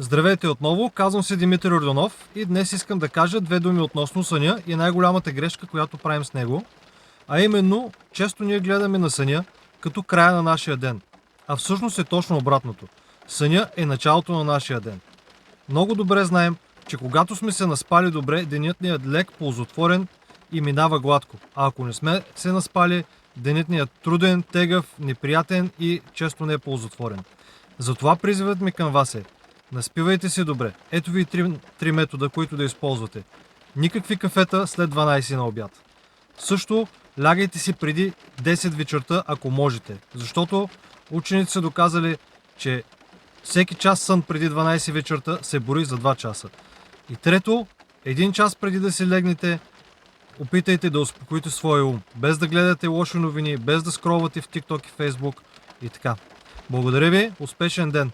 Здравейте отново, казвам се Димитър Ордонов и днес искам да кажа две думи относно съня и най-голямата грешка, която правим с него. А именно, често ние гледаме на съня като края на нашия ден. А всъщност е точно обратното. Съня е началото на нашия ден. Много добре знаем, че когато сме се наспали добре, денят ни е лек, ползотворен и минава гладко. А ако не сме се наспали, денят ни е труден, тегъв, неприятен и често не е ползотворен. Затова призивът ми към вас е: наспивайте се добре. Ето ви три метода, които да използвате. Никакви кафета след 12 на обяд. Също лягайте си преди 10 вечерта, ако можете. Защото учените са доказали, че всеки час сън преди 12 вечерта се бори за 2 часа. И трето, 1 час преди да си легнете, опитайте да успокоите своя ум. Без да гледате лоши новини, без да скролвате в TikTok и Facebook и така. Благодаря ви, успешен ден!